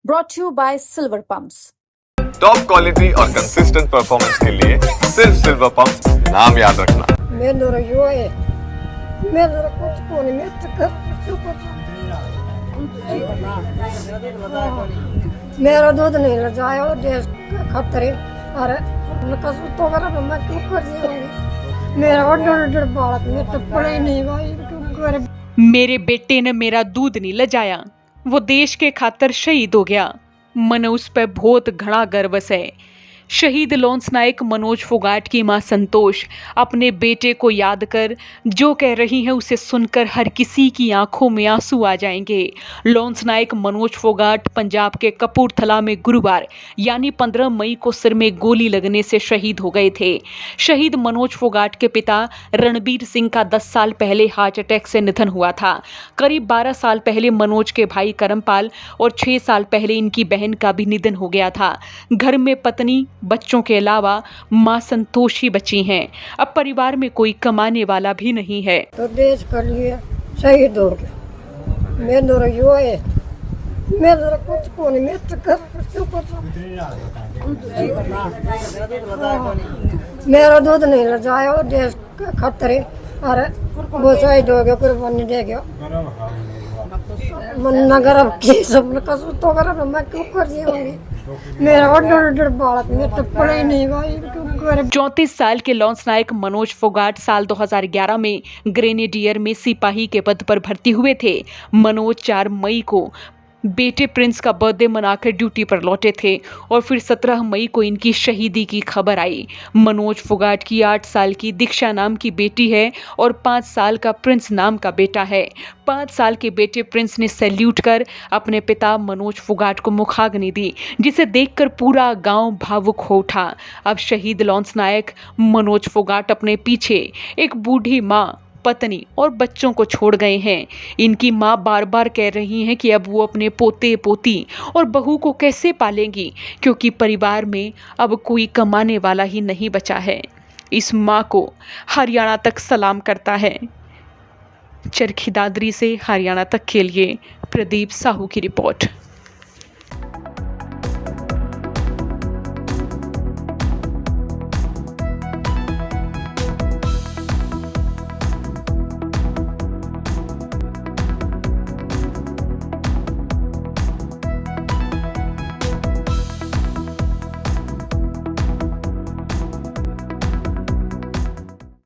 brought to you by Silver Pumps. Top quality और consistent performance के लिए सिर्फ सिल्वर पंप नाम याद रखना। मेरे रहियो है मेरे कुछ को नहीं मैं तो कर मेरा दूध नहीं ले जाए देश का खतरे है अरे कसम तो कर मैं क्यों कर दिया मेरा ऑर्डर बालक में तो पड़े ही नहीं भाई क्यों कर मेरे बेटे ने मेरा दूध नहीं लजाया, वो देश के खातर शहीद हो गया। मन उस पर बहुत घना गर्व है। शहीद लॉन्स नायक मनोज फोगाट की मां संतोष अपने बेटे को याद कर जो कह रही हैं उसे सुनकर हर किसी की आंखों में आंसू आ जाएंगे। लॉन्स नायक मनोज फोगाट पंजाब के कपूरथला में गुरुवार यानी 15 मई को सिर में गोली लगने से शहीद हो गए थे। शहीद मनोज फोगाट के पिता रणबीर सिंह का 10 साल पहले हार्ट अटैक से निधन हुआ था। करीब 12 साल पहले मनोज के भाई करमपाल और 6 साल पहले इनकी बहन का भी निधन हो गया था। घर में पत्नी बच्चों के अलावा मां संतोष ही बची हैं। अब परिवार में कोई कमाने वाला भी नहीं है। तो देश कर लिए शहीद हो गया मेरे रहियो है मेरे कुछ को नहीं मैं तो कर मेरा दूध नहीं ले जाए देश का खतरे अरे वो शहीद हो गया कुर्बानी दे गया मन नगर की सब कसम तो कर मैं क्यों कर दिया मेरा ऑर्डर बालक में तो पड़े ही नहीं भाई क्यों कर 34 साल के लॉन्स नायक मनोज फोगाट साल 2011 में ग्रेनेडियर में सिपाही के पद पर भर्ती हुए थे। मनोज 4 मई को बेटे प्रिंस का बर्थडे मनाकर ड्यूटी पर लौटे थे और फिर 17 मई को इनकी शहीदी की खबर आई। मनोज फोगाट की 8 साल की दीक्षा नाम की बेटी है और 5 साल का प्रिंस नाम का बेटा है। 5 साल के बेटे प्रिंस ने सैल्यूट कर अपने पिता मनोज फोगाट को मुखाग्नि दी, जिसे देखकर पूरा गांव भावुक हो उठा। अब शहीद लॉन्स नायक मनोज फोगाट अपने पीछे एक बूढ़ी माँ, पत्नी और बच्चों को छोड़ गए हैं। इनकी मां बार बार कह रही हैं कि अब वो अपने पोते पोती और बहू को कैसे पालेंगी, क्योंकि परिवार में अब कोई कमाने वाला ही नहीं बचा है। इस मां को हरियाणा तक सलाम करता है। चरखी दादरी से हरियाणा तक के लिए प्रदीप साहू की रिपोर्ट।